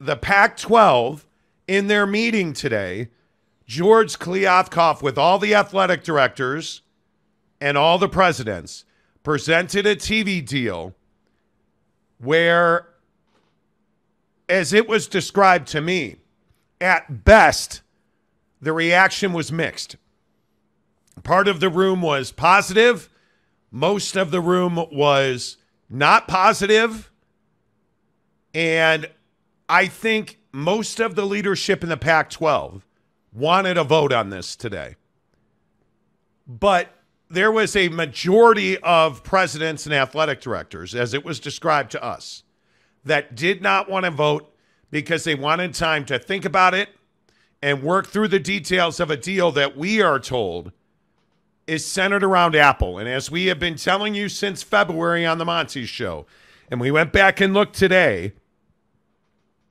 the Pac-12, in their meeting today, George Kliavkoff, with all the athletic directors and all the presidents, presented a TV deal where, as it was described to me, at best, the reaction was mixed. Part of the room was positive. Most of the room was not positive. And I think most of the leadership in the Pac-12 wanted a vote on this today. But there was a majority of presidents and athletic directors, as it was described to us, that did not want to vote because they wanted time to think about it and work through the details of a deal that we are told is centered around Apple. And as we have been telling you since February on the Monty Show, and we went back and looked today,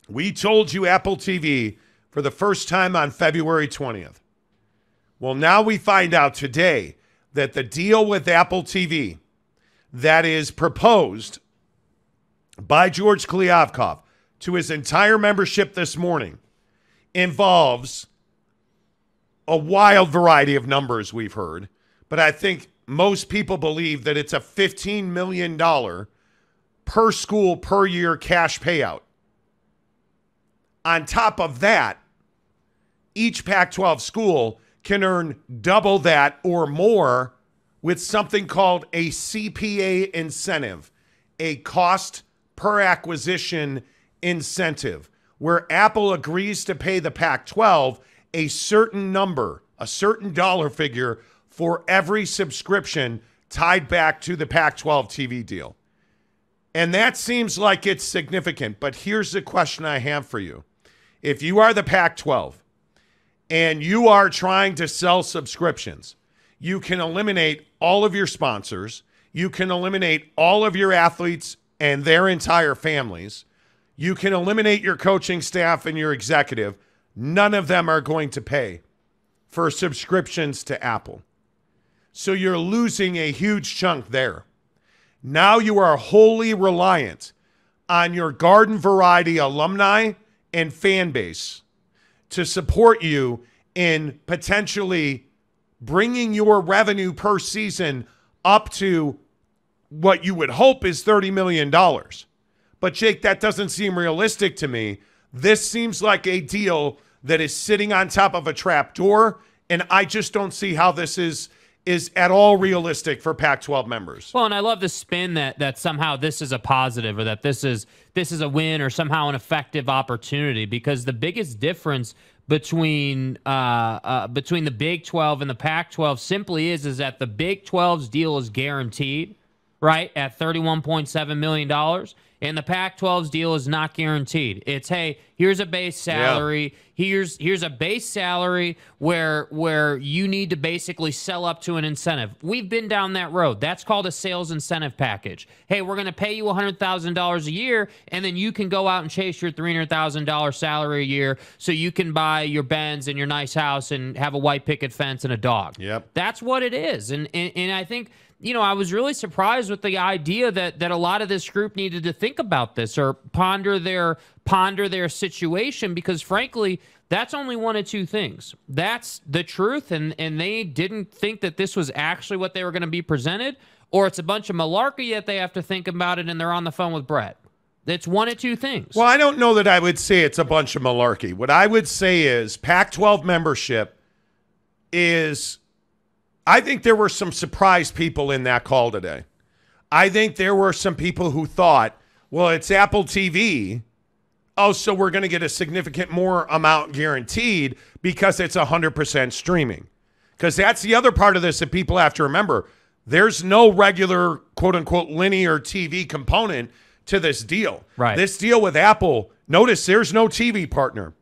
we told you Apple TV for the first time on February 20th. Well, now we find out today that the deal with Apple TV that is proposed by George Kliavkoff to his entire membership this morning involves a wild variety of numbers we've heard. But I think most people believe that it's a $15 million per school per year cash payout. On top of that, each Pac-12 school can earn double that or more with something called a CPA incentive, a cost per acquisition incentive, where Apple agrees to pay the Pac-12 a certain number, a certain dollar figure for every subscription tied back to the Pac-12 TV deal. And that seems like it's significant, but here's the question I have for you. If you are the Pac-12 and you are trying to sell subscriptions, you can eliminate all of your sponsors. You can eliminate all of your athletes and their entire families. You can eliminate your coaching staff and your executive. None of them are going to pay for subscriptions to Apple. So you're losing a huge chunk there. Now you are wholly reliant on your garden variety alumni and fan base to support you in potentially bringing your revenue per season up to what you would hope is $30 million. But Jake, that doesn't seem realistic to me. This seems like a deal that is sitting on top of a trap door, and I just don't see how this is at all realistic for Pac-12 members. Well, and I love the spin that somehow this is a positive, or that this is a win, or somehow an effective opportunity, because the biggest difference between the Big 12 and the Pac-12 simply is that the Big 12's deal is guaranteed, right, at $31.7 million. And the Pac-12's deal is not guaranteed. It's, hey, here's a base salary. Yeah. Here's a base salary where you need to basically sell up to an incentive. We've been down that road. That's called a sales incentive package. Hey, we're going to pay you $100,000 a year, and then you can go out and chase your $300,000 salary a year so you can buy your Benz and your nice house and have a white picket fence and a dog. Yep. That's what it is. And I think, you know, I was really surprised with the idea that a lot of this group needed to think about this or ponder their situation, because frankly, that's only one of two things. That's the truth, and they didn't think that this was actually what they were going to be presented, or it's a bunch of malarkey, yet they have to think about it and they're on the phone with Brett. It's one of two things. Well, I don't know that I would say it's a bunch of malarkey. What I would say is Pac-12 membership is, I think there were some surprise people in that call today. I think there were some people who thought, well, it's Apple TV. Oh, so we're going to get a significant more amount guaranteed because it's 100% streaming. Because that's the other part of this that people have to remember. There's no regular, quote-unquote, linear TV component to this deal. Right. This deal with Apple, notice there's no TV partner.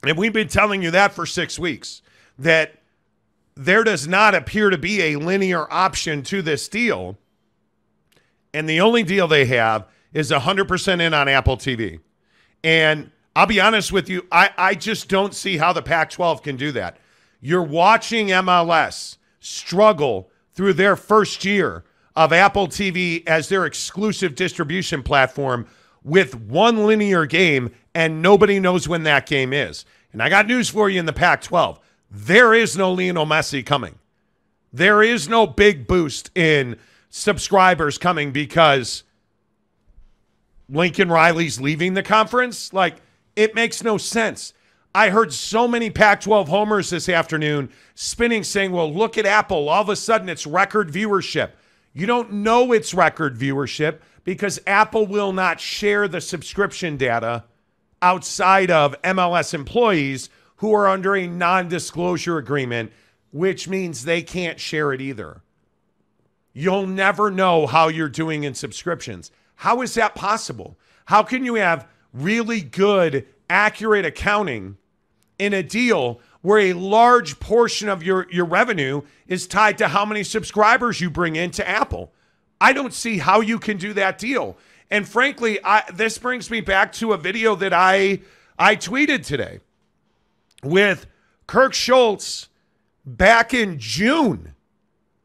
And we've been telling you that for 6 weeks, that there does not appear to be a linear option to this deal. And the only deal they have is 100% in on Apple TV. And I'll be honest with you, I just don't see how the Pac-12 can do that. You're watching MLS struggle through their first year of Apple TV as their exclusive distribution platform with one linear game and nobody knows when that game is. And I got news for you in the Pac-12. There is no Lionel Messi coming. There is no big boost in subscribers coming because Lincoln Riley's leaving the conference. Like, it makes no sense. I heard so many Pac-12 homers this afternoon spinning saying, well, look at Apple. All of a sudden, it's record viewership. You don't know it's record viewership because Apple will not share the subscription data outside of MLS employees who are under a non-disclosure agreement, which means they can't share it either. You'll never know how you're doing in subscriptions. How is that possible? How can you have really good, accurate accounting in a deal where a large portion of your revenue is tied to how many subscribers you bring into Apple? I don't see how you can do that deal. And frankly, this brings me back to a video that I tweeted today with Kirk Schultz back in June.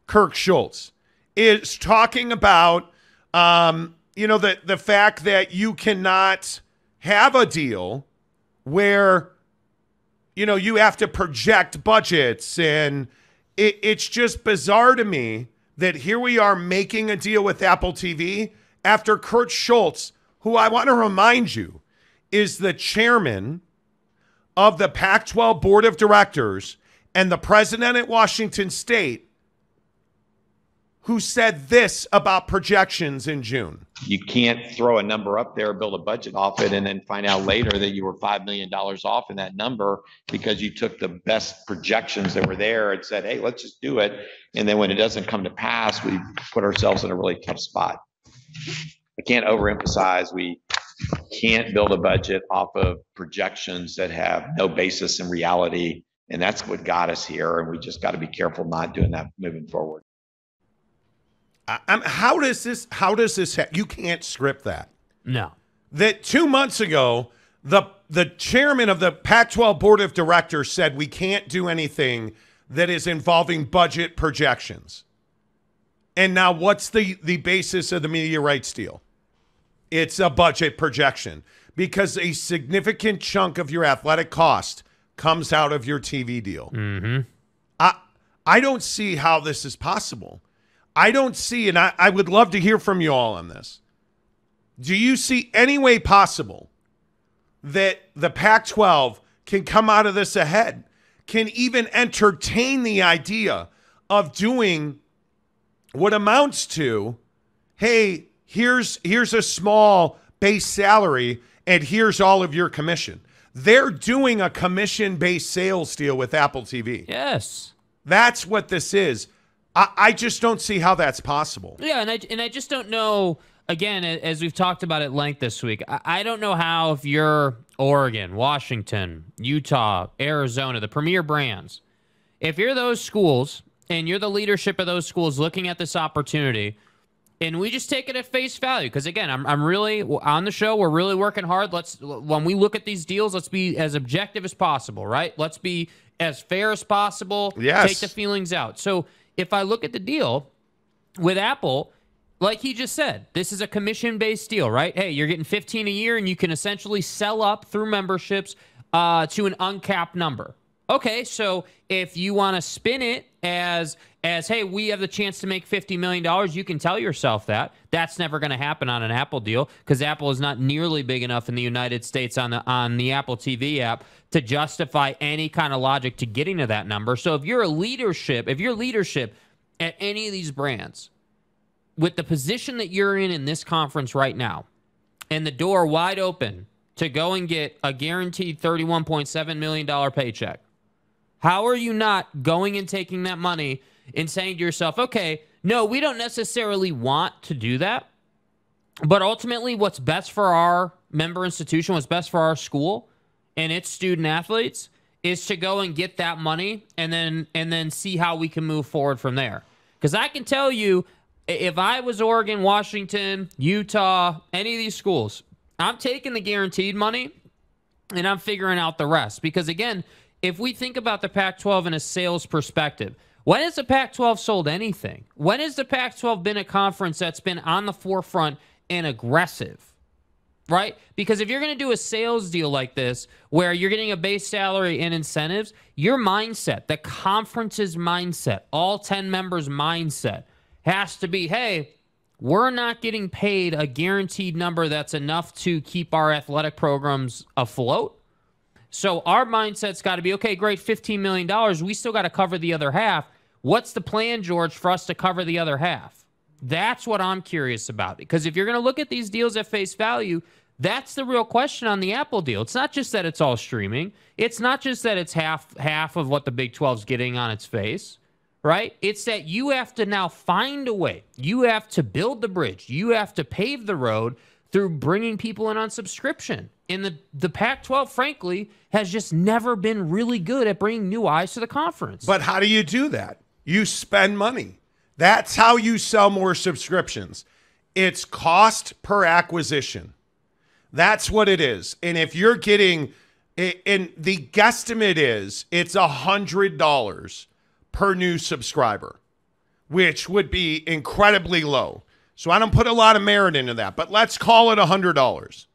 Kirk Schultz is talking about, the fact that you cannot have a deal where, you have to project budgets. And it's just bizarre to me that here we are making a deal with Apple TV after Kurt Schultz, who I want to remind you is the chairman of the Pac-12 Board of Directors and the president at Washington State, who said this about projections in June. You can't throw a number up there, build a budget off it, and then find out later that you were $5 million off in that number because you took the best projections that were there and said, hey, let's just do it. And then when it doesn't come to pass, we put ourselves in a really tough spot. I can't overemphasize, we can't build a budget off of projections that have no basis in reality. And that's what got us here. And we just got to be careful not doing that moving forward. How does this you can't script that. No. That 2 months ago, the chairman of the Pac-12 Board of Directors said we can't do anything that is involving budget projections. And now what's the basis of the media rights deal? It's a budget projection because a significant chunk of your athletic cost comes out of your TV deal. Mm-hmm. I don't see how this is possible. I don't see, and I would love to hear from you all on this. Do you see any way possible that the Pac-12 can come out of this ahead, can even entertain the idea of doing what amounts to, hey, here's a small base salary and here's all of your commission? They're doing a commission-based sales deal with Apple TV. Yes. That's what this is. I just don't see how that's possible. Yeah, and I just don't know, again, as we've talked about at length this week, I don't know how if you're Oregon, Washington, Utah, Arizona, the premier brands, if you're those schools and you're the leadership of those schools looking at this opportunity, and we just take it at face value, because again, I'm really on the show. We're really working hard. When we look at these deals, let's be as objective as possible, right? Let's be as fair as possible. Yes. Take the feelings out. So if I look at the deal with Apple, like he just said, this is a commission-based deal, right? Hey, you're getting $15 a year, and you can essentially sell up through memberships to an uncapped number. Okay, so if you want to spin it as hey, we have the chance to make $50 million, you can tell yourself that. That's never going to happen on an Apple deal because Apple is not nearly big enough in the United States on the Apple TV app to justify any kind of logic to getting to that number. So if you're leadership at any of these brands, with the position that you're in this conference right now, and the door wide open to go and get a guaranteed $31.7 million paycheck, how are you not going and taking that money and saying to yourself, okay, no, we don't necessarily want to do that, but ultimately what's best for our member institution, what's best for our school and its student athletes is to go and get that money and then see how we can move forward from there. Because I can tell you, if I was Oregon, Washington, Utah, any of these schools, I'm taking the guaranteed money and I'm figuring out the rest. Because again, if we think about the Pac-12 in a sales perspective, when has the Pac-12 sold anything? When has the Pac-12 been a conference that's been on the forefront and aggressive? right? Because if you're going to do a sales deal like this, where you're getting a base salary and incentives, your mindset, the conference's mindset, all 10 members' mindset has to be, hey, we're not getting paid a guaranteed number that's enough to keep our athletic programs afloat. So our mindset's got to be, okay, great, $15 million. We still got to cover the other half. What's the plan, George, for us to cover the other half? That's what I'm curious about. Because if you're going to look at these deals at face value, that's the real question on the Apple deal. It's not just that it's all streaming. It's not just that it's half of what the Big 12's getting on its face, right? It's that you have to now find a way. You have to build the bridge. You have to pave the road through bringing people in on subscription. And the Pac-12, frankly, has just never been really good at bringing new eyes to the conference. But how do you do that? You spend money. That's how you sell more subscriptions. It's cost per acquisition. That's what it is. And if you're getting, and the guesstimate is, it's $100 per new subscriber, which would be incredibly low. So I don't put a lot of merit into that, but let's call it $100.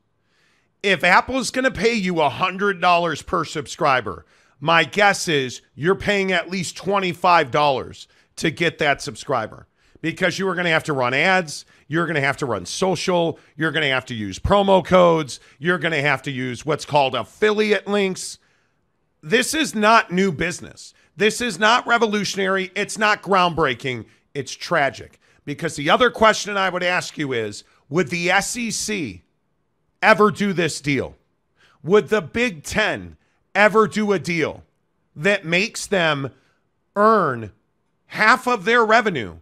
If Apple's going to pay you $100 per subscriber, my guess is you're paying at least $25 to get that subscriber, because you are going to have to run ads. You're going to have to run social. You're going to have to use promo codes. You're going to have to use what's called affiliate links. This is not new business. This is not revolutionary. It's not groundbreaking. It's tragic. Because the other question I would ask you is, would the SEC ever do this deal? Would the Big Ten ever do a deal that makes them earn half of their revenue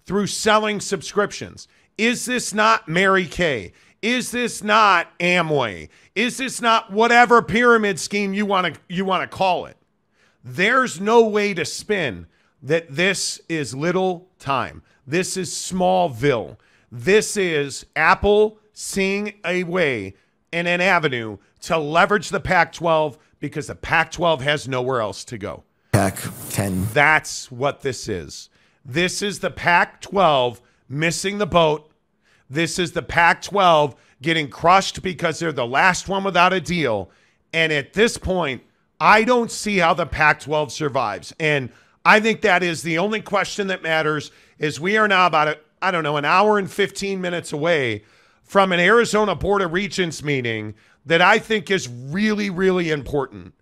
through selling subscriptions? Is this not Mary Kay? Is this not Amway? Is this not whatever pyramid scheme you want to call it? There's no way to spin that this is little time. This is Smallville. This is Apple seeing a way and an avenue to leverage the Pac-12, because the Pac-12 has nowhere else to go. Pac-10. That's what this is. This is the Pac-12 missing the boat. This is the Pac-12 getting crushed because they're the last one without a deal. And at this point, I don't see how the Pac-12 survives. And I think that is the only question that matters, is we are now about, an hour and 15 minutes away from an Arizona Board of Regents meeting that I think is really, really important.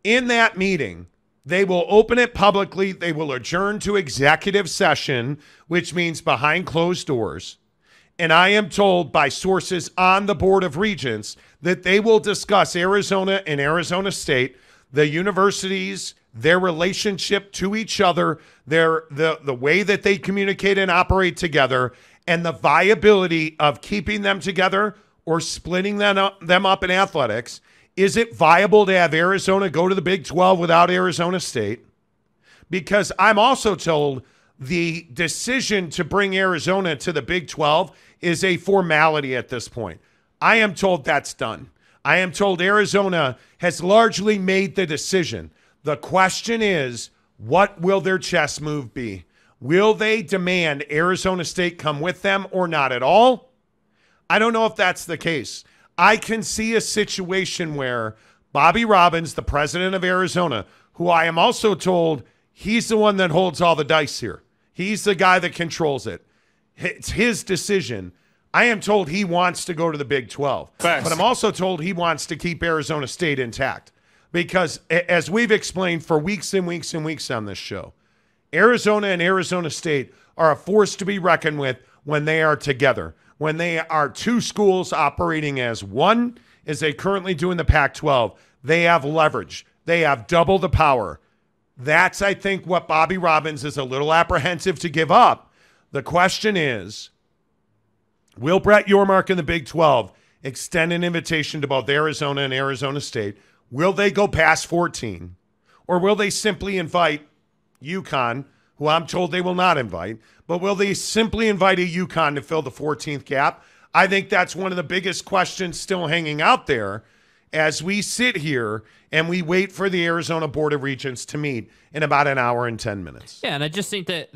In that meeting, they will open it publicly. They will adjourn to executive session, which means behind closed doors. And I am told by sources on the Board of Regents that they will discuss Arizona and Arizona State, the universities, their relationship to each other, the way that they communicate and operate together, and the viability of keeping them together or splitting them up in athletics. Is it viable to have Arizona go to the Big 12 without Arizona State? Because I'm also told the decision to bring Arizona to the Big 12 is a formality at this point. I am told that's done. I am told Arizona has largely made the decision. The question is, what will their chess move be? Will they demand Arizona State come with them or not at all? I don't know if that's the case. I can see a situation where Bobby Robbins, the president of Arizona, who I am also told he's the one that holds all the dice here. He's the guy that controls it. It's his decision. I am told he wants to go to the Big 12. Facts. But I'm also told he wants to keep Arizona State intact. Because as we've explained for weeks and weeks and weeks on this show, Arizona and Arizona State are a force to be reckoned with when they are together. When they are two schools operating as one, as they currently do in the Pac-12, they have leverage. They have double the power. That's, I think, what Bobby Robbins is a little apprehensive to give up. The question is, will Brett Yormark in the Big 12 extend an invitation to both Arizona and Arizona State? Will they go past 14? Or will they simply invite UConn, who I'm told they will not invite, but will they simply invite a UConn to fill the 14th gap? I think that's one of the biggest questions still hanging out there. as we sit here and we wait for the Arizona Board of Regents to meet in about an hour and 10 minutes. Yeah, and I just think that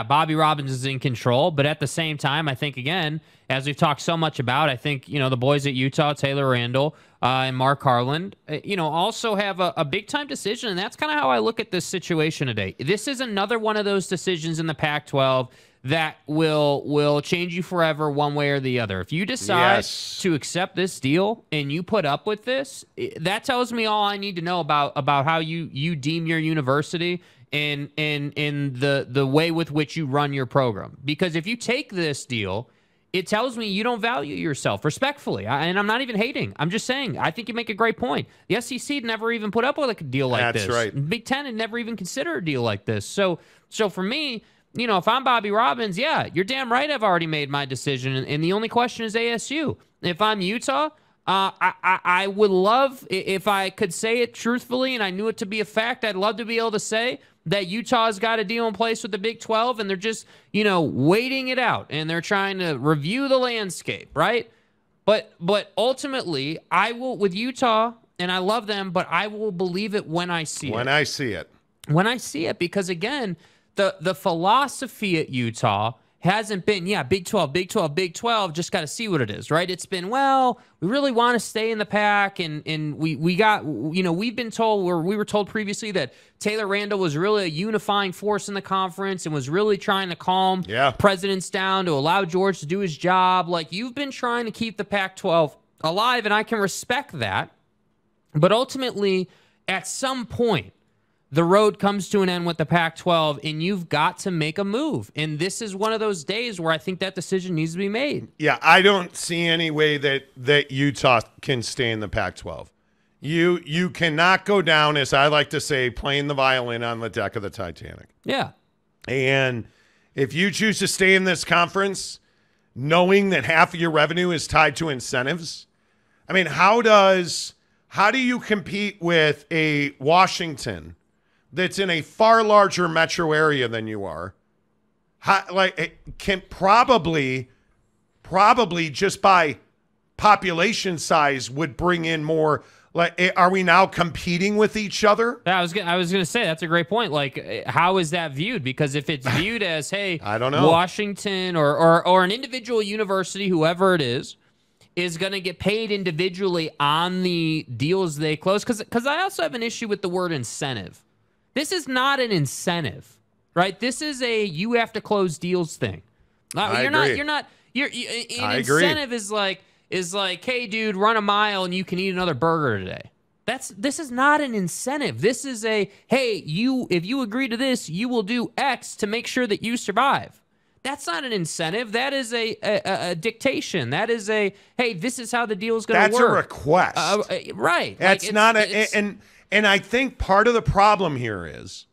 Bobby Robbins is in control, but at the same time, I think, again, as we've talked so much about, I think, the boys at Utah, Taylor Randall and Mark Harlan, also have a big-time decision, and that's kind of how I look at this situation today. This is another one of those decisions in the Pac-12 that will change you forever one way or the other. If you decide to accept this deal and you put up with this, that tells me all I need to know about how you deem your university and the way with which you run your program. Because if you take this deal, it tells me you don't value yourself, respectfully. And I'm not even hating. I'm just saying, I think you make a great point. The SEC never even put up with a deal like this. That's right. Big Ten had never even considered a deal like this. So for me, if I'm Bobby Robbins, yeah, you're damn right I've already made my decision, and the only question is ASU. If I'm Utah, I would love, if I could say it truthfully and I knew it to be a fact, I'd love to be able to say that Utah's got a deal in place with the Big 12, and they're just, waiting it out, and they're trying to review the landscape, right? But ultimately, I will, with Utah, and I love them, but I will believe it when I see it. When I see it. When I see it, because, again, the philosophy at Utah hasn't been, Big 12, Big 12, Big 12, just got to see what it is, right? It's been, well, we really want to stay in the PAC, and we got, we've been told, we were told previously that Taylor Randall was really a unifying force in the conference and was really trying to calm presidents down to allow George to do his job. Like, you've been trying to keep the Pac-12 alive, and I can respect that. But ultimately, at some point, the road comes to an end with the Pac-12, and you've got to make a move. And this is one of those days where I think that decision needs to be made. Yeah, I don't see any way that Utah can stay in the Pac-12. You cannot go down, as I like to say, playing the violin on the deck of the Titanic. Yeah. And if you choose to stay in this conference, knowing that half of your revenue is tied to incentives, I mean, how do you compete with a Washington that's in a far larger metro area than you are? Can probably just by population size would bring in more. Like, are we now competing with each other? Yeah, I was gonna say that's a great point. Like, how is that viewed? Because if it's viewed as, hey, I don't know, Washington or an individual university, whoever it is going to get paid individually on the deals they close. Because I also have an issue with the word incentive. This is not an incentive, right? This is a you have to close deals thing. I agree. An incentive is like, hey, dude, run a mile and you can eat another burger today. This is not an incentive. This is a, hey, if you agree to this, you will do X to make sure that you survive. That's not an incentive. That is a dictation. That is a, hey, this is how the deal is going to work. That's a request. Right. That's not and I think part of the problem here is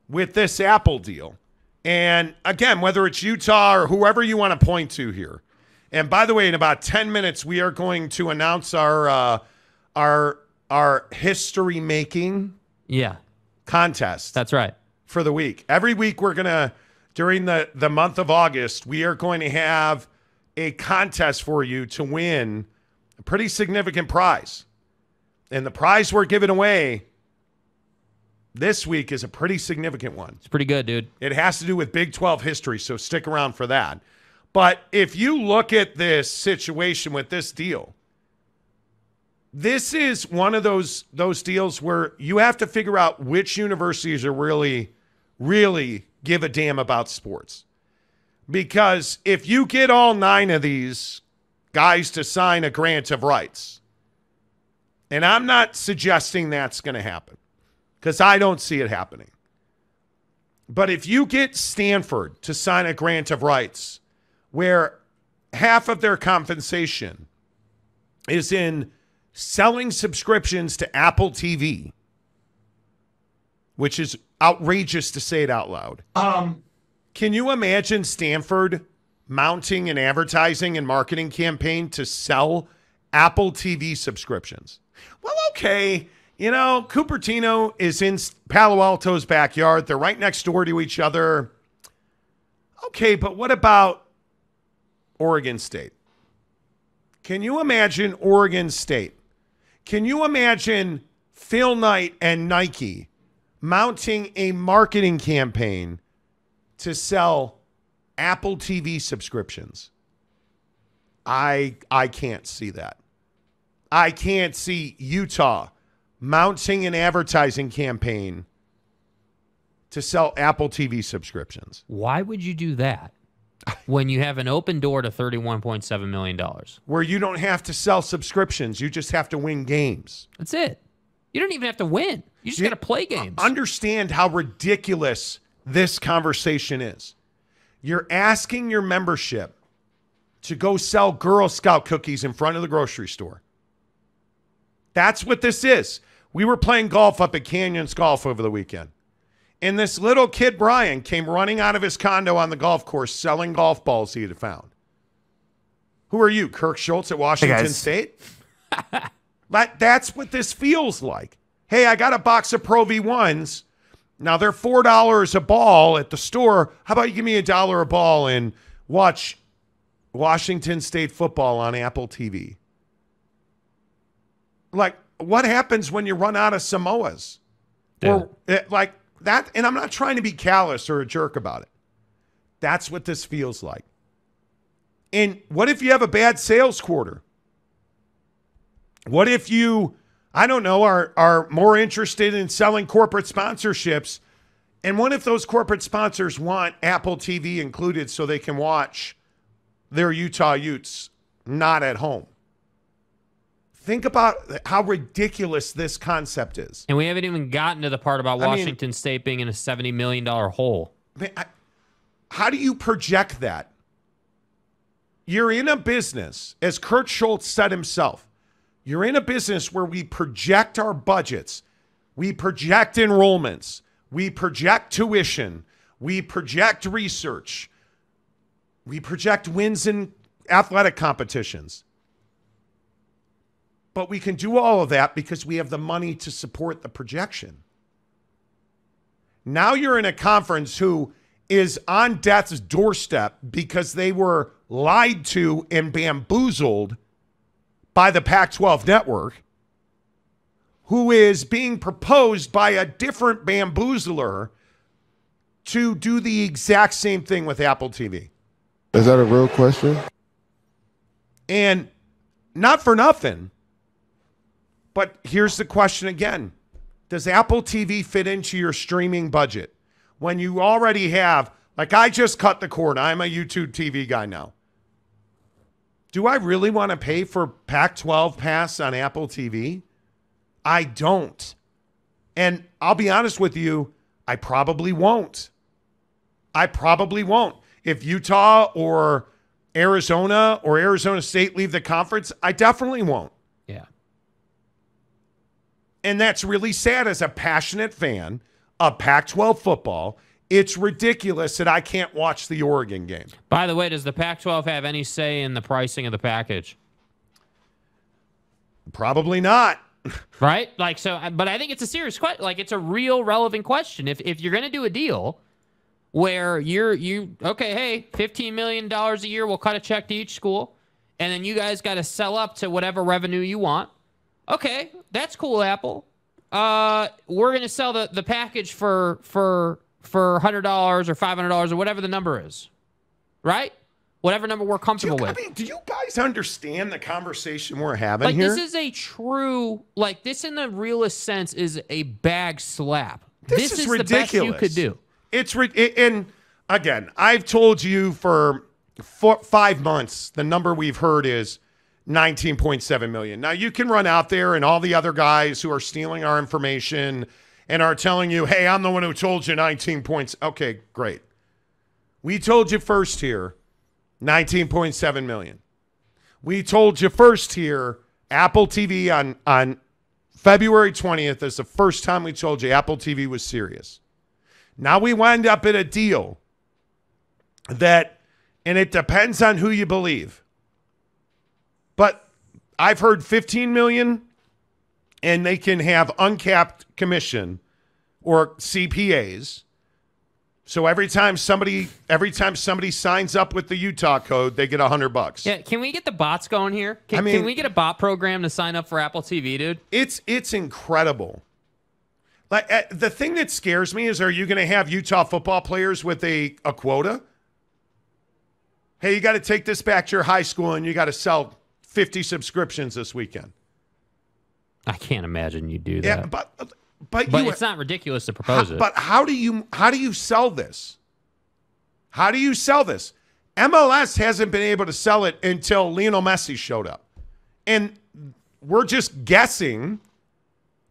with this Apple deal. And again, whether it's Utah or whoever you want to point to here. And by the way, in about 10 minutes, we are going to announce our history making contest. That's right. For the week. Every week we're going to, during the month of August, we are going to have a contest for you to win a pretty significant prize. And the prize we're giving away this week is a pretty significant one. It's pretty good, dude. It has to do with Big 12 history, so stick around for that. But if you look at this situation with this deal, this is one of those deals where you have to figure out which universities are really, really give a damn about sports. Because if you get all 9 of these guys to sign a grant of rights, and I'm not suggesting that's going to happen because I don't see it happening. But if you get Stanford to sign a grant of rights where half of their compensation is in selling subscriptions to Apple TV, which is outrageous to say it out loud. Can you imagine Stanford mounting an advertising and marketing campaign to sell Apple TV subscriptions? Well, okay. Cupertino is in Palo Alto's backyard. They're right next door to each other. Okay, but what about Oregon State? Can you imagine Oregon State Can you imagine Phil Knight and Nike mounting a marketing campaign to sell Apple TV subscriptions? I can't see that. I can't see Utah mounting an advertising campaign to sell Apple TV subscriptions. Why would you do that when you have an open door to $31.7 million? Where you don't have to sell subscriptions. You just have to win games. That's it. You don't even have to win. You just got to play games. Understand how ridiculous this conversation is. You're asking your membership to go sell Girl Scout cookies in front of the grocery store. That's what this is. We were playing golf up at Canyons Golf over the weekend. And this little kid, Brian, came running out of his condo on the golf course selling golf balls he had found. Who are you, Kirk Schultz at Washington State? That's what this feels like. Hey, I got a box of Pro V1s. Now they're $4 a ball at the store. How about you give me $1 a ball and watch Washington State football on Apple TV? Like, what happens when you run out of Samoas? Yeah. Or like that, and I'm not trying to be callous or a jerk about it. That's what this feels like. And what if you have a bad sales quarter? What if you, I don't know, are more interested in selling corporate sponsorships? And what if those corporate sponsors want Apple TV included so they can watch their Utah Utes not at home? Think about how ridiculous this concept is. And we haven't even gotten to the part about Washington State being in a $70 million hole. How do you project that? You're in a business, as Kurt Schultz said himself, you're in a business where we project our budgets, we project enrollments, we project tuition, we project research, we project wins in athletic competitions. But we can do all of that because we have the money to support the projection. Now you're in a conference who is on death's doorstep because they were lied to and bamboozled by the Pac-12 network, who is being proposed by a different bamboozler to do the exact same thing with Apple TV. Is that a real question? And not for nothing, but here's the question again. Does Apple TV fit into your streaming budget? When you already have, like I just cut the cord. I'm a YouTube TV guy now. Do I really want to pay for Pac-12 Pass on Apple TV? I don't. And I'll be honest with you, I probably won't. If Utah or Arizona State leave the conference, I definitely won't. Yeah. And that's really sad as a passionate fan of Pac-12 football. It's ridiculous that I can't watch the Oregon game. By the way, does the Pac-12 have any say in the pricing of the package? Probably not. Right? Like, so, but I think it's a serious question. Like, it's a real relevant question. If you're going to do a deal where okay, hey, $15 million a year, we'll cut a check to each school, and then you guys got to sell up to whatever revenue you want. Okay, that's cool, Apple. We're going to sell the package for $100 or $500 or whatever the number is, right? Whatever number we're comfortable with. I mean, do you guys understand the conversation we're having here? This is a true, this in the realest sense is a bag slap. This is ridiculous. The best you could do. And again, I've told you for 5 months, the number we've heard is 19.7 million. Now you can run out there and all the other guys who are stealing our information and are telling you, hey, I'm the one who told you 19 points. Okay, great. We told you first here, 19.7 million. We told you first here, Apple TV on February 20th is the first time we told you Apple TV was serious. Now we wind up in a deal that, and it depends on who you believe, but I've heard 15 million and they can have uncapped commission or CPAs So every time somebody signs up with the Utah code, they get $100. Yeah, can we get the bots going here? Can we get a bot program to sign up for Apple TV, dude? It's incredible. Like the thing that scares me is, are you going to have Utah football players with a quota? Hey, you got to take this back to your high school and you got to sell 50 subscriptions this weekend. I can't imagine you do that. Yeah, but it's not ridiculous to propose it. But how do you sell this? How do you sell this? MLS hasn't been able to sell it until Lionel Messi showed up. And we're just guessing.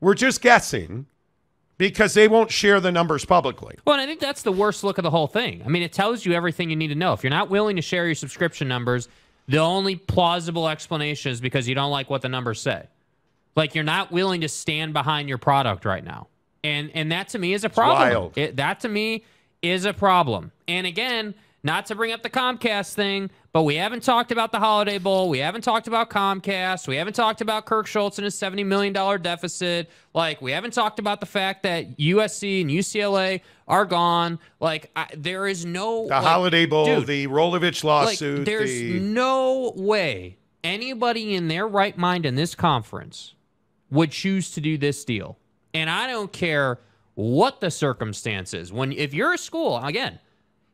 We're just guessing because they won't share the numbers publicly. Well, and I think that's the worst look of the whole thing. I mean, it tells you everything you need to know. If you're not willing to share your subscription numbers, the only plausible explanation is because you don't like what the numbers say. Like, you're not willing to stand behind your product right now. And that to me is a problem. That to me is a problem. And again, not to bring up the Comcast thing, but we haven't talked about the Holiday Bowl. We haven't talked about Comcast. We haven't talked about Kirk Schultz and his $70 million deficit. Like, we haven't talked about the fact that USC and UCLA are gone. Like, there is no... The Holiday Bowl, dude, the Rolovich lawsuit. Like, there's no way anybody in their right mind in this conference would choose to do this deal. And I don't care what the circumstances. If you're a school, again,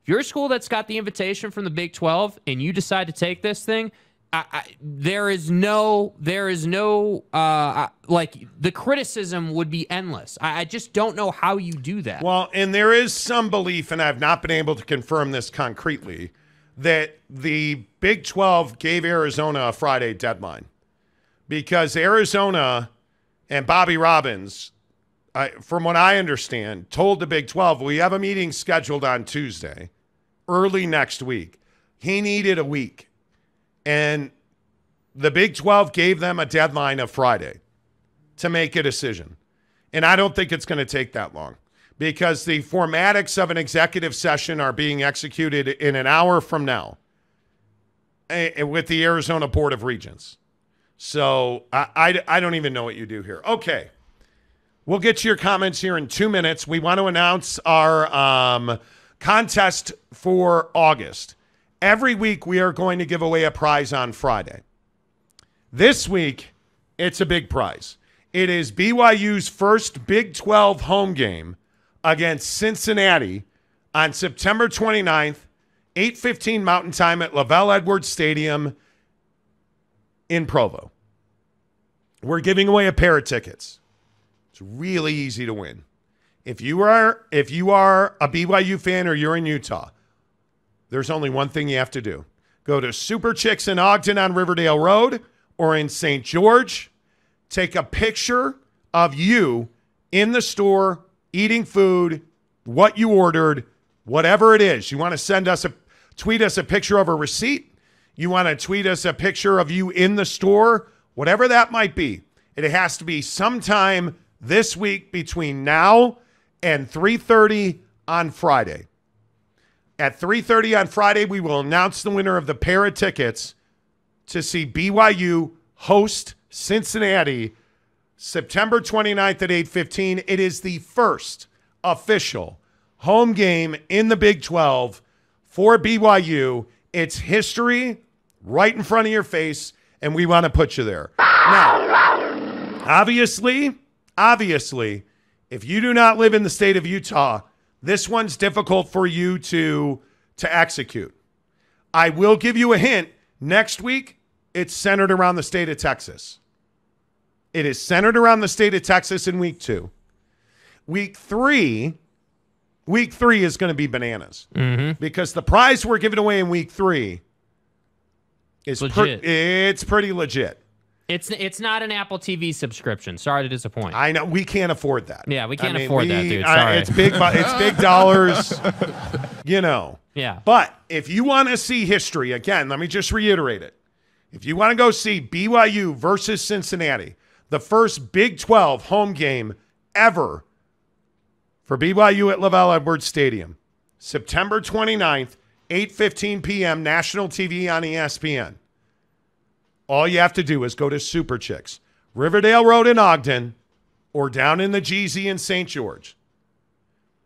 if you're a school that's got the invitation from the Big 12 and you decide to take this thing, there is no, like, the criticism would be endless. I just don't know how you do that. Well, and there is some belief, and I've not been able to confirm this concretely, that the Big 12 gave Arizona a Friday deadline because Arizona and Bobby Robbins, from what I understand, told the Big 12, we have a meeting scheduled on Tuesday, early next week. He needed a week. And the Big 12 gave them a deadline of Friday to make a decision. And I don't think it's going to take that long because the formatics of an executive session are being executed in an hour from now with the Arizona Board of Regents. So I don't even know what you do here. Okay. We'll get to your comments here in 2 minutes. We want to announce our contest for August. Every week we are going to give away a prize on Friday. This week, it's a big prize. It is BYU's first Big 12 home game against Cincinnati on September 29th, 8:15 Mountain Time at Lavelle Edwards Stadium in Provo. We're giving away a pair of tickets. It's really easy to win. If you are a BYU fan or you're in Utah, there's only one thing you have to do. Go to Super Chicks in Ogden on Riverdale Road or in St. George. Take a picture of you in the store eating food, what you ordered, whatever it is. You want to tweet us a picture of a receipt. You want to tweet us a picture of you in the store, whatever that might be. It has to be sometime this week between now and 3:30 on Friday. At 3:30 on Friday, we will announce the winner of the pair of tickets to see BYU host Cincinnati September 29th at 8:15. It is the first official home game in the Big 12 for BYU. It's history right in front of your face, and we want to put you there. Now, obviously, if you do not live in the state of Utah, this one's difficult for you to execute. I will give you a hint. Next week, it's centered around the state of Texas. It is centered around the state of Texas in week 2. Week three is going to be bananas because the prize we're giving away in week 3 is legit. It's pretty legit. It's not an Apple TV subscription. Sorry to disappoint. I know we can't afford that. Yeah, we can't afford that, dude. Sorry. It's big dollars. You know. Yeah. But if you want to see history, again, let me just reiterate it. If you want to go see BYU versus Cincinnati, the first Big 12 home game ever for BYU at Lavelle Edwards Stadium, September 29th, 8:15 p.m., national TV on ESPN. All you have to do is go to Super Chicks, Riverdale Road in Ogden, or down in the GZ in St. George.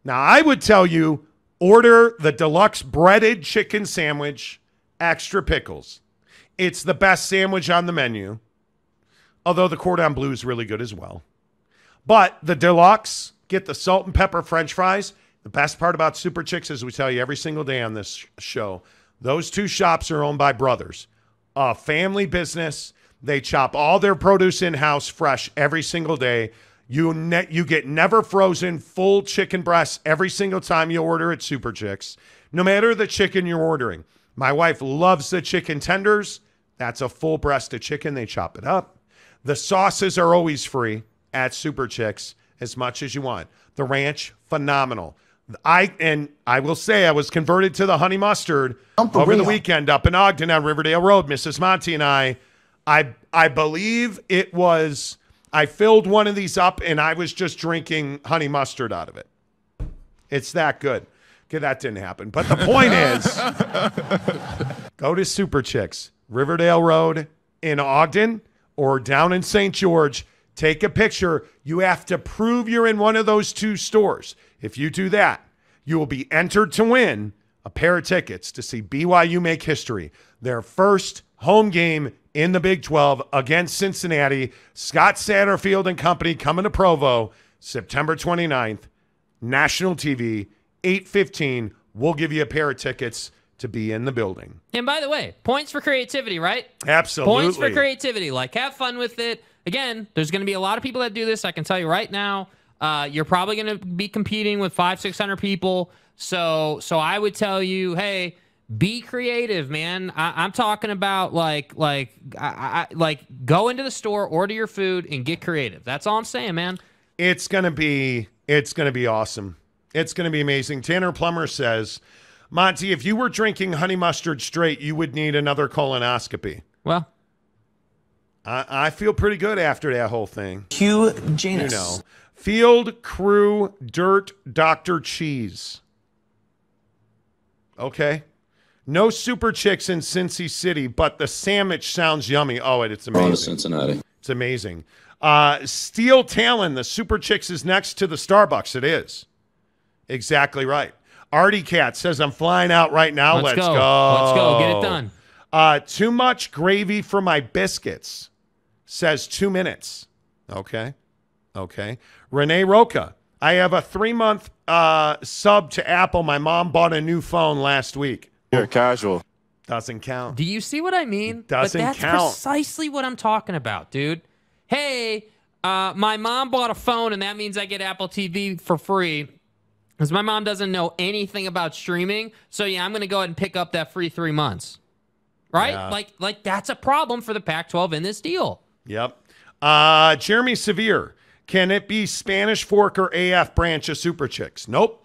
Now, I would tell you Order the deluxe breaded chicken sandwich, extra pickles. It's the best sandwich on the menu, although the cordon bleu is really good as well. But the deluxe, get the salt and pepper French fries. The best part about Super Chicks, as we tell you every single day on this show, those two shops are owned by brothers. A family business. They chop all their produce in-house fresh every single day. You get never frozen full chicken breasts every single time you order at Super Chicks, no matter the chicken you're ordering. My wife loves the chicken tenders. That's a full breast of chicken. They chop it up. The sauces are always free at Super Chicks, as much as you want. The ranch, phenomenal. I will say I was converted to the honey mustard over the weekend up in Ogden on Riverdale Road. Mrs. Monty and I believe it was, I filled one of these up and I was just drinking honey mustard out of it. It's that good. Okay, that didn't happen. But the point is, go to Super Chicks, Riverdale Road in Ogden or down in St. George. Take a picture. You have to prove you're in one of those two stores. If you do that, you will be entered to win a pair of tickets to see BYU make history. Their first home game in the Big 12 against Cincinnati. Scott Satterfield and company coming to Provo September 29th. National TV, 8:15. We'll give you a pair of tickets to be in the building. And by the way, points for creativity, right? Absolutely. Points for creativity. Like, have fun with it. Again, there's going to be a lot of people that do this. I can tell you right now. You're probably going to be competing with 500-600 people. So I would tell you, hey, be creative, man. I'm talking about like go into the store, order your food, and get creative. That's all I'm saying, man. It's gonna be awesome. It's gonna be amazing. Tanner Plummer says, Monty, if you were drinking honey mustard straight, you would need another colonoscopy. Well, I feel pretty good after that whole thing. Hugh Janus. You know, Field Crew Dirt Dr. Cheese. Okay. No Super Chicks in Cincy City, but the sandwich sounds yummy. Oh, it's amazing. Cincinnati. It's amazing. Steel Talon, the Super Chicks is next to the Starbucks. It is. Exactly right. Artie Cat says, I'm flying out right now. Let's go. Let's go. Get it done. Too much gravy for my biscuits. Says 2 minutes. Okay. Renee Roca. I have a 3-month sub to Apple. My mom bought a new phone last week. You're casual. Doesn't count. Do you see what I mean? Doesn't but that's count. Precisely what I'm talking about, dude. Hey, my mom bought a phone, and that means I get Apple TV for free because my mom doesn't know anything about streaming. So, yeah, I'm going to go ahead and pick up that free 3 months. Right? Yeah. Like that's a problem for the Pac-12 in this deal. Yep. Jeremy Sevier. Can it be Spanish Fork or AF branch of Super Chicks? Nope.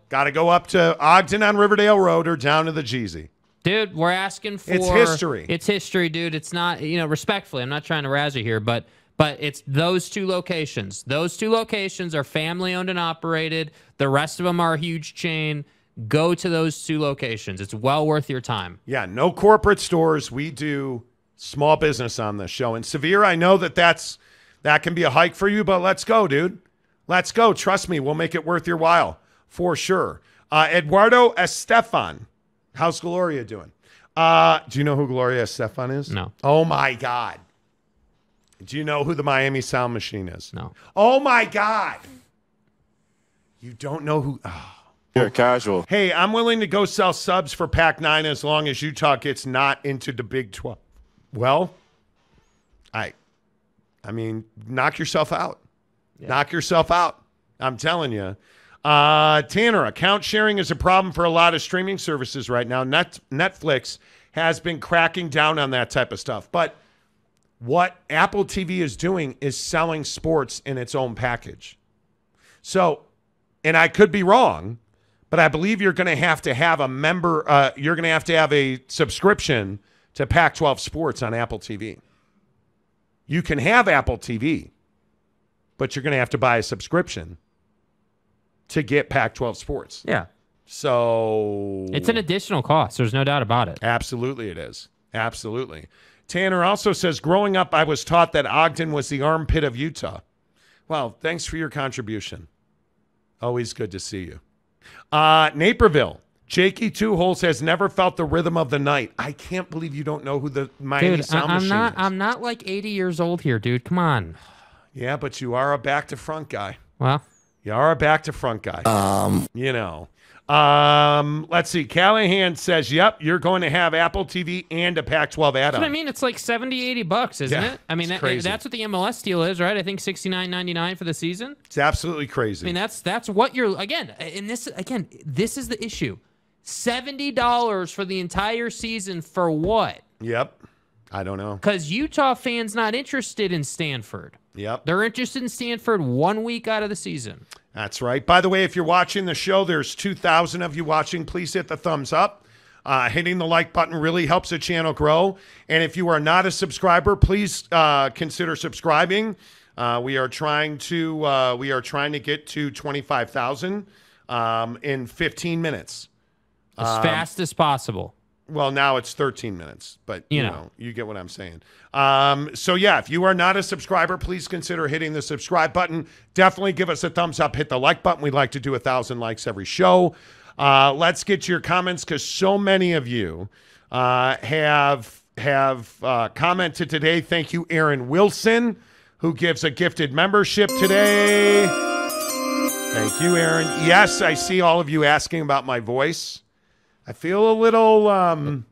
Got to go up to Ogden on Riverdale Road or down to the Jeezy. Dude, we're asking for... It's history. It's history, dude. It's not, respectfully, I'm not trying to razz you here, but it's those two locations. Those two locations are family-owned and operated. The rest of them are a huge chain. Go to those two locations. It's well worth your time. Yeah, no corporate stores. We do small business on this show. And Sevier, I know that can be a hike for you, but let's go, dude. Let's go. Trust me, we'll make it worth your while for sure. Eduardo Estefan. How's Gloria doing? Do you know who Gloria Estefan is? No. Oh, my God. Do you know who the Miami Sound Machine is? No. Oh, my God. You don't know who... Oh. You're casual. Hey, I'm willing to go sell subs for Pac-9 as long as Utah gets not into the Big 12. Well, I mean, knock yourself out. Yeah. Knock yourself out. I'm telling you. Tanner, account sharing is a problem for a lot of streaming services right now. Netflix has been cracking down on that type of stuff. But what Apple TV is doing is selling sports in its own package. So, and I could be wrong, but I believe you're going to have a member, you're going to have a subscription to Pac-12 Sports on Apple TV. You can have Apple TV, but you're going to have to buy a subscription to get Pac-12 Sports. Yeah. So it's an additional cost. There's no doubt about it. Absolutely it is. Absolutely. Tanner also says, growing up, I was taught that Ogden was the armpit of Utah. Well, thanks for your contribution. Always good to see you. Naperville. Jakey Two Holes has never felt the rhythm of the night. I can't believe you don't know who the Miami Sound Machine is. I'm not like 80 years old here, dude. Come on. Yeah, but you are a back to front guy. Well, you are a back to front guy. You know. Let's see. Callahan says, yep, you're going to have Apple TV and a Pac-12 add-on. That's what I mean. It's like $70, $80, isn't it? I mean, that's what the MLS deal is, right? I think $69.99 for the season. It's absolutely crazy. I mean, that's what you're, this is the issue. $70 for the entire season for what? Yep. I don't know. Because Utah fans not interested in Stanford. Yep. They're interested in Stanford 1 week out of the season. That's right. By the way, if you're watching the show, there's 2,000 of you watching. Please hit the thumbs up. Hitting the like button really helps the channel grow. And if you are not a subscriber, please consider subscribing. We are trying to get to 25,000 in 15 minutes. As fast as possible. Well, now it's 13 minutes, but you know, you get what I'm saying. So yeah, if you are not a subscriber, please consider hitting the subscribe button. Definitely give us a thumbs up, hit the like button. We'd like to do 1,000 likes every show. Let's get to your comments because so many of you have commented today. Thank you, Aaron Wilson, who gives a gifted membership today. Thank you, Aaron. Yes, I see all of you asking about my voice. I feel a little, I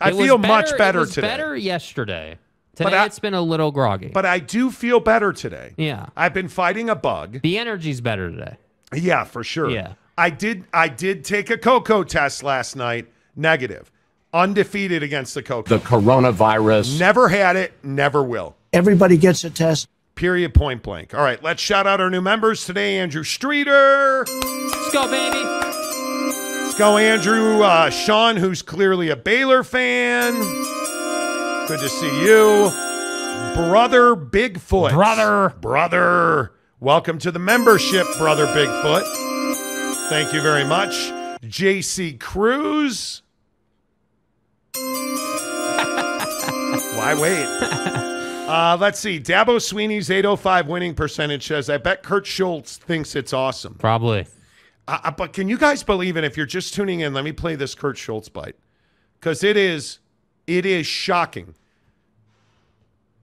feel much better today. It was better yesterday. Today it's been a little groggy. But I do feel better today. Yeah. I've been fighting a bug. The energy's better today. Yeah, for sure. Yeah. I did take a cocoa test last night. Negative. Undefeated against the cocoa. The coronavirus. Never had it, never will. Everybody gets a test. Period, point blank. All right, let's shout out our new members today. Andrew Streeter. Let's go, baby. Let's go, Andrew. Sean, who's clearly a Baylor fan. Good to see you. Brother Bigfoot. Brother. Welcome to the membership, Brother Bigfoot. Thank you very much. JC Cruz. Why wait? Let's see. Dabo Sweeney's 805 winning percentage says, I bet Kurt Schultz thinks it's awesome. Probably. But can you guys believe it? If you're just tuning in, let me play this Kurt Schultz bite. Because it is shocking.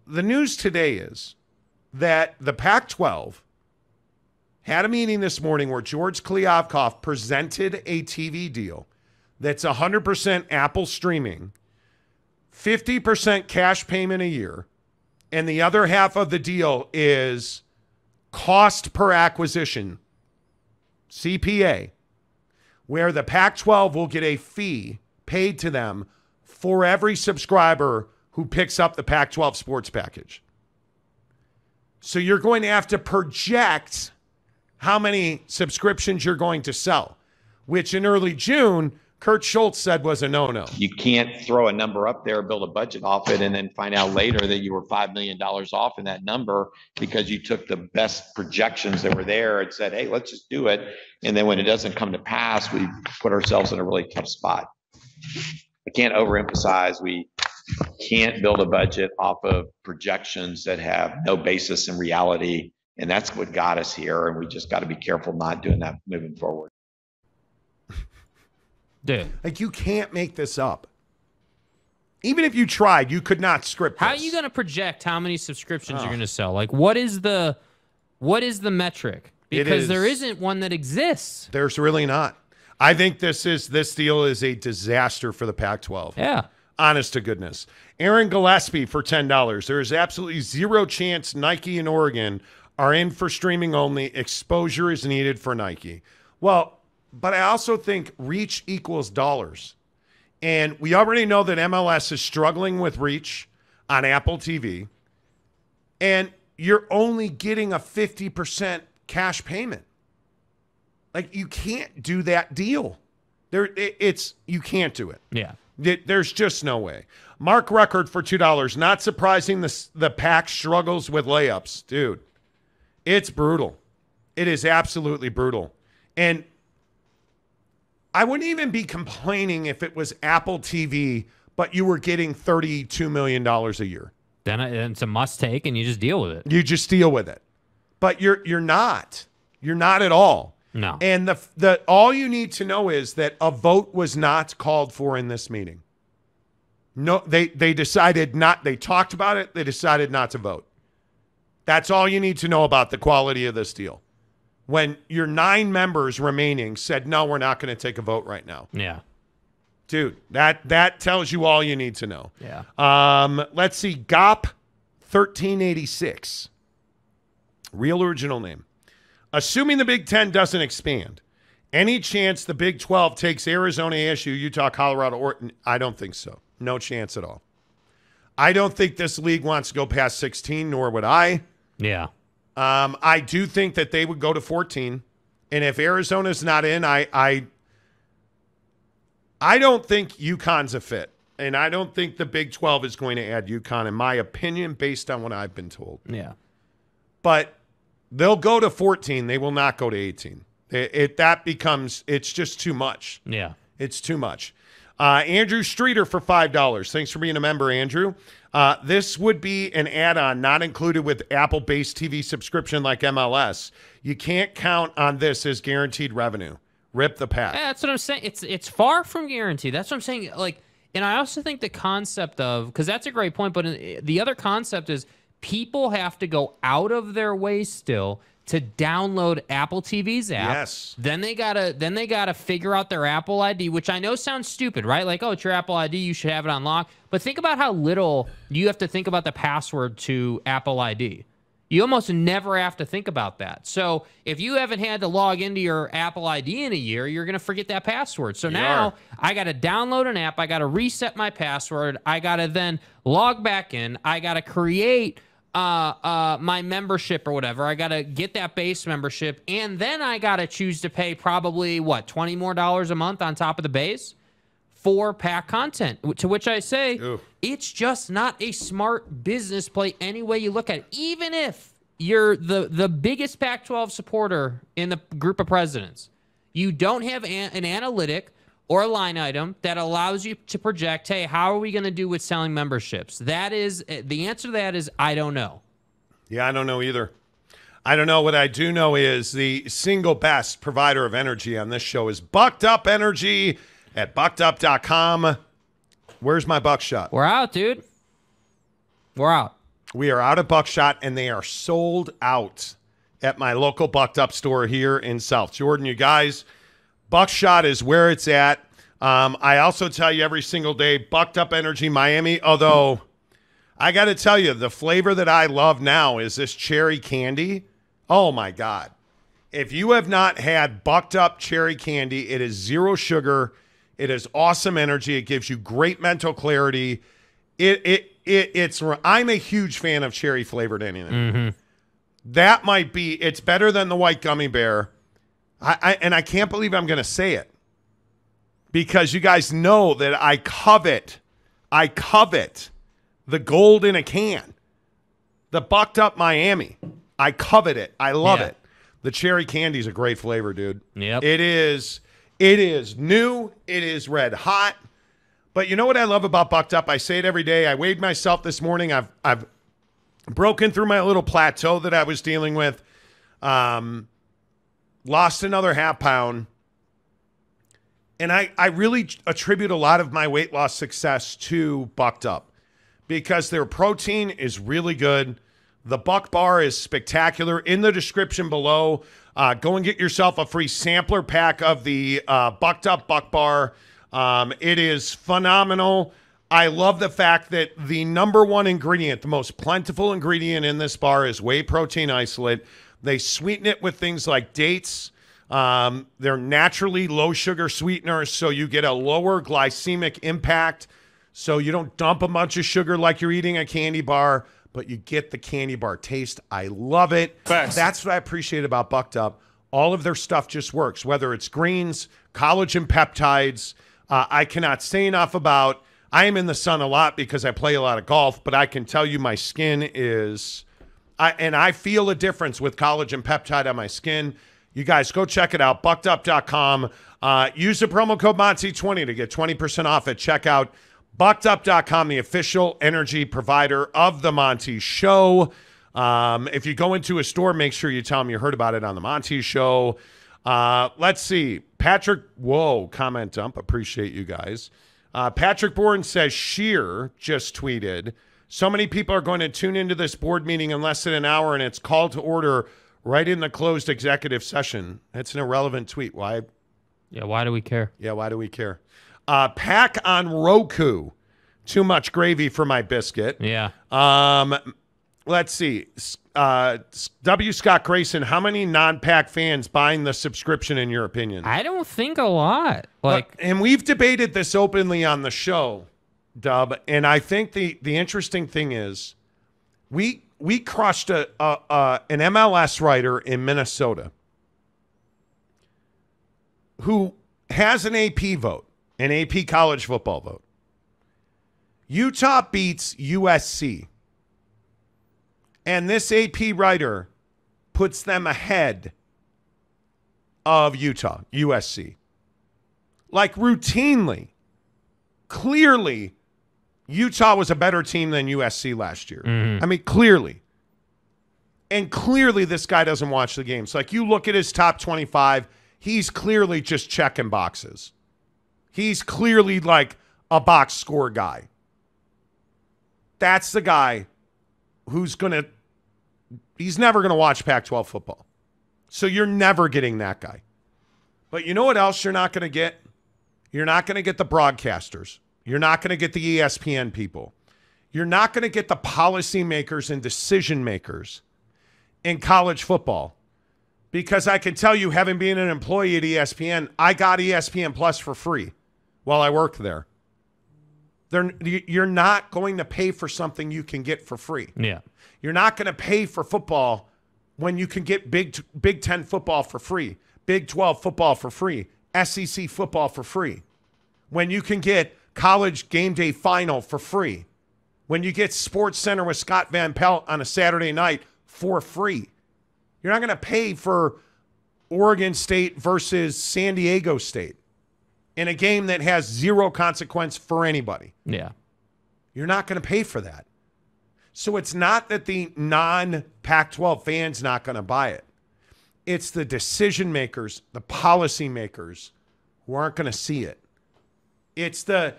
The news today is that the Pac-12 had a meeting this morning where George Kliavkoff presented a TV deal that's 100% Apple streaming, 50% cash payment a year, and the other half of the deal is cost per acquisition, CPA, where the Pac-12 will get a fee paid to them for every subscriber who picks up the Pac-12 sports package. So you're going to have to project how many subscriptions you're going to sell, which in early June, Kurt Schultz said was a no-no. You can't throw a number up there, build a budget off it, and then find out later that you were $5 million off in that number because you took the best projections that were there and said, hey, let's just do it. And then when it doesn't come to pass, we put ourselves in a really tough spot. I can't overemphasize, we can't build a budget off of projections that have no basis in reality. And that's what got us here. And we just got to be careful not doing that moving forward. Dude. Like, you can't make this up. Even if you tried, you could not script this. How are you going to project how many subscriptions you're going to sell? Like, what is the metric? Because there isn't one that exists. There's really not. I think this deal is a disaster for the Pac-12. Yeah. Honest to goodness. Aaron Gillespie for $10. There is absolutely zero chance Nike and Oregon are in for streaming only. Exposure is needed for Nike. Well, but I also think reach equals dollars. And we already know that MLS is struggling with reach on Apple TV. And you're only getting a 50% cash payment. Like, you can't do that deal. You can't do it. Yeah. There's just no way. Mark Record for $2. Not surprising the PAC struggles with layups. Dude, it's brutal. It is absolutely brutal. And I wouldn't even be complaining if it was Apple TV, but you were getting $32 million a year. Then it's a must take, and you just deal with it. You just deal with it. But you're not. You're not at all. No. And the all you need to know is that a vote was not called for in this meeting. No, they decided not. They talked about it. They decided not to vote. That's all you need to know about the quality of this deal. When your 9 members remaining said, no, we're not going to take a vote right now. Yeah. Dude, that tells you all you need to know. Yeah. Let's see. GOP 1386. Real original name. Assuming the Big Ten doesn't expand, any chance the Big 12 takes Arizona, ASU, Utah, Colorado, Oregon? I don't think so. No chance at all. I don't think this league wants to go past 16, nor would I. Yeah. I do think that they would go to 14. And if Arizona's not in, I don't think UConn's a fit. And I don't think the Big 12 is going to add UConn, in my opinion, based on what I've been told. Yeah. But they'll go to 14. They will not go to 18. It's just too much. Yeah. It's too much. Andrew Streeter for $5. Thanks for being a member, Andrew. This would be an add-on not included with Apple-based TV subscription like MLS. You can't count on this as guaranteed revenue. Rip the PAC. Yeah, that's what I'm saying. It's far from guaranteed. That's what I'm saying. Like, and I also think the concept of, because that's a great point, but the other concept is people have to go out of their way still to download Apple TV's app. Yes. Then they gotta figure out their Apple ID, which I know sounds stupid, right? Like, oh, it's your Apple ID, you should have it on lock. But think about how little you have to think about the password to Apple ID. You almost never have to think about that. So if you haven't had to log into your Apple ID in a year, you're going to forget that password. So now I got to download an app. I got to reset my password. I got to then log back in. I got to create my membership or whatever. I got to get that base membership. And then I got to choose to pay probably, $20 more a month on top of the base for PAC content, to which I say, it's just not a smart business play any way you look at it. Even if you're the biggest Pac-12 supporter in the group of presidents, you don't have an analytic or a line item that allows you to project, hey, how are we going to do with selling memberships? That is, the answer to that is, I don't know. Yeah, I don't know either. I don't know. What I do know is the single best provider of energy on this show is Bucked Up Energy at buckedup.com. Where's my buckshot? We're out, dude. We're out. We are out of buckshot, and they are sold out at my local Bucked Up store here in South Jordan. You guys, buckshot is where it's at. I also tell you every single day, Bucked Up Energy Miami, although I got to tell you, the flavor that I love now is this cherry candy. Oh, my God. If you have not had Bucked Up cherry candy, it is zero sugar. It is awesome energy. It gives you great mental clarity. I'm a huge fan of cherry flavored anything. Mm-hmm. That might be, it's better than the white gummy bear. I can't believe I'm going to say it because you guys know that I covet the gold in a can, the Bucked Up Miami. I covet it. I love it. The cherry candy is a great flavor, dude. Yep. It is new. It is red hot. But you know what I love about Bucked Up? I say it every day. I weighed myself this morning. I've broken through my little plateau that I was dealing with. Lost another half pound. And I really attribute a lot of my weight loss success to Bucked Up because their protein is really good. The Buck Bar is spectacular. In the description below, go and get yourself a free sampler pack of the Bucked Up Buck Bar. It is phenomenal. I love the fact that the number one ingredient, the most plentiful ingredient in this bar is whey protein isolate. They sweeten it with things like dates. They're naturally low sugar sweeteners, so you get a lower glycemic impact. So you don't dump a bunch of sugar like you're eating a candy bar, but you get the candy bar taste. I love it. Facts. That's what I appreciate about Bucked Up. All of their stuff just works, whether it's greens, collagen peptides. I cannot say enough about, I am in the sun a lot because I play a lot of golf, but I can tell you my skin is, and I feel a difference with collagen peptide on my skin. You guys go check it out, buckedup.com. Use the promo code Monty20 to get 20% off at checkout. Buckedup.com, the official energy provider of the Monty Show. If you go into a store, make sure you tell them you heard about it on the Monty Show. Let's see. Patrick, comment dump. Appreciate you guys. Patrick Bourne says Shear just tweeted, so many people are going to tune into this board meeting in less than an hour, and it's called to order right in the closed executive session. That's an irrelevant tweet. Why? Yeah, why do we care? Yeah, why do we care? PAC on Roku. Too much gravy for my biscuit. Yeah. Let's see. W. Scott Grayson, how many non-PAC fans buying the subscription in your opinion? I don't think a lot. And we've debated this openly on the show, Dub, and I think the interesting thing is we crushed an MLS writer in Minnesota who has an AP vote, an AP college football vote. Utah beats USC. And this AP writer puts them ahead of Utah, USC. Like routinely, clearly, Utah was a better team than USC last year. I mean, clearly. And clearly this guy doesn't watch the games. Like you look at his top 25, he's clearly just checking boxes. He's clearly like a box score guy. That's the guy who's he's never going to watch Pac-12 football. So you're never getting that guy. But you know what else you're not going to get? You're not going to get the broadcasters. You're not going to get the ESPN people. You're not going to get the policymakers and decision makers in college football. Because I can tell you, having been an employee at ESPN, I got ESPN Plus for free while I worked there. You're not going to pay for something you can get for free. Yeah. You're not going to pay for football when you can get Big 10 football for free, Big 12 football for free, SEC football for free. When you can get college game day final for free. When you get Sports Center with Scott Van Pelt on a Saturday night for free. You're not going to pay for Oregon State versus San Diego State in a game that has zero consequence for anybody. Yeah. You're not going to pay for that. So it's not that the non-Pac-12 fans not going to buy it. It's the decision makers, the policy makers who aren't going to see it. It's the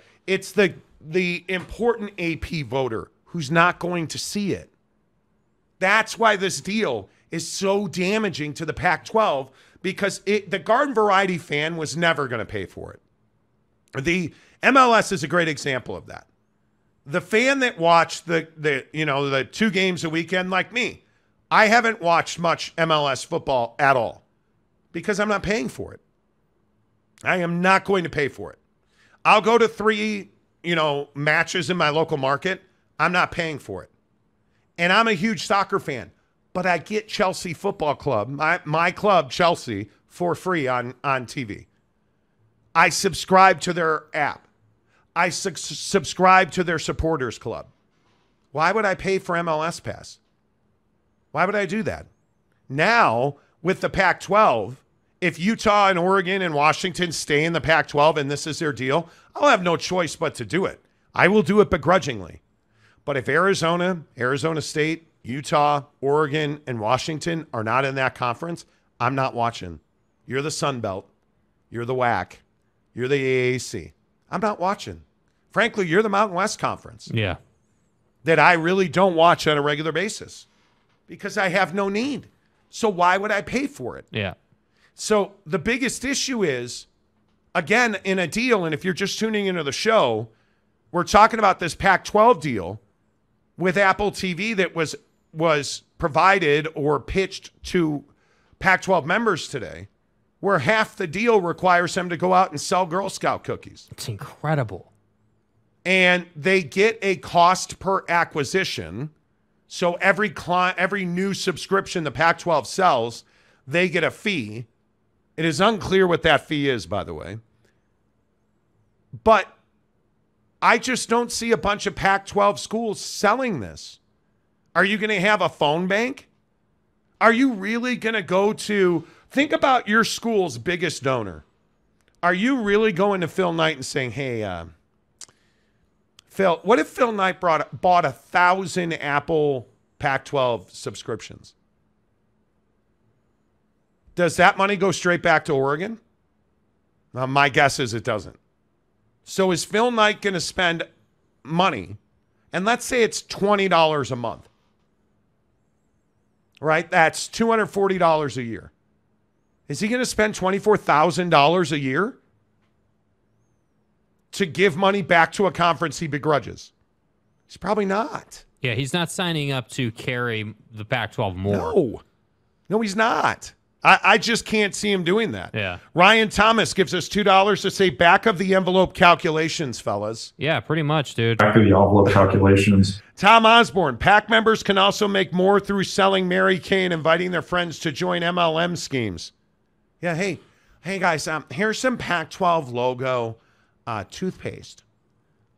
important AP voter who's not going to see it. That's why this deal is so damaging to the Pac-12, because the garden variety fan was never going to pay for it. The MLS is a great example of that. The fan that watched the 2 games a weekend, like me, I haven't watched much MLS football at all because I'm not paying for it. I am not going to pay for it. I'll go to 3, matches in my local market. I'm not paying for it. And I'm a huge soccer fan, but I get Chelsea Football Club, my club, Chelsea, for free on TV. I subscribe to their app. I subscribe to their supporters club. Why would I pay for MLS Pass? Why would I do that? Now, with the Pac-12, if Utah and Oregon and Washington stay in the Pac-12 and this is their deal, I'll have no choice but to do it. I will do it begrudgingly. But if Arizona State, Utah, Oregon, and Washington are not in that conference, I'm not watching. You're the Sun Belt. You're the WAC. You're the AAC. I'm not watching. Frankly, you're the Mountain West Conference. Yeah. That I really don't watch on a regular basis because I have no need. So why would I pay for it? Yeah. So the biggest issue is, again, in a deal, and if you're just tuning into the show, we're talking about this Pac-12 deal with Apple TV that was provided or pitched to Pac-12 members today, where half the deal requires them to go out and sell Girl Scout cookies. It's incredible. And they get a cost per acquisition. So every new subscription the Pac-12 sells, they get a fee. It is unclear what that fee is, by the way. But I just don't see a bunch of Pac-12 schools selling this. Are you going to have a phone bank? Are you really going to go to... Think about your school's biggest donor. Are you really going to Phil Knight and saying, hey, Phil, what if Phil Knight bought 1,000 Apple Pac-12 subscriptions? Does that money go straight back to Oregon? My guess is it doesn't. So is Phil Knight going to spend money? And let's say it's $20 a month. Right? That's $240 a year. Is he going to spend $24,000 a year to give money back to a conference he begrudges? He's probably not. Yeah, he's not signing up to carry the Pac-12 more. No, he's not. I just can't see him doing that. Yeah. Ryan Thomas gives us $2 to say back of the envelope calculations, fellas. Yeah, pretty much, dude. Back of the envelope calculations. Tom Osborne, PAC members can also make more through selling Mary Kay and inviting their friends to join MLM schemes. Yeah, hey guys, here's some Pac-12 logo toothpaste.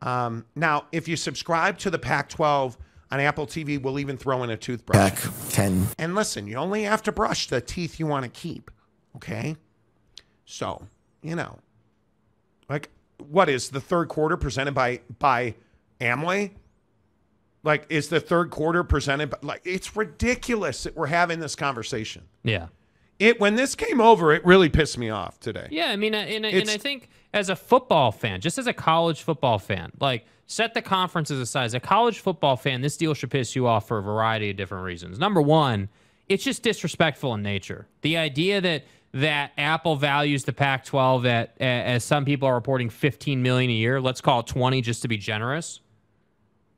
Now, if you subscribe to the Pac-12 on Apple TV, we'll even throw in a toothbrush. Pac 10. And listen, you only have to brush the teeth you want to keep, okay? So, like, what is the third quarter presented by Amway? Like, is the third quarter presented by, like, it's ridiculous that we're having this conversation. Yeah. When this came over, it really pissed me off today. Yeah, I mean, and I think as a football fan, just as a college football fan, like, set the conferences aside. As a college football fan, this deal should piss you off for a variety of different reasons. Number one, it's just disrespectful in nature. The idea that Apple values the Pac-12 at, as some people are reporting, $15 million a year, let's call it 20 just to be generous.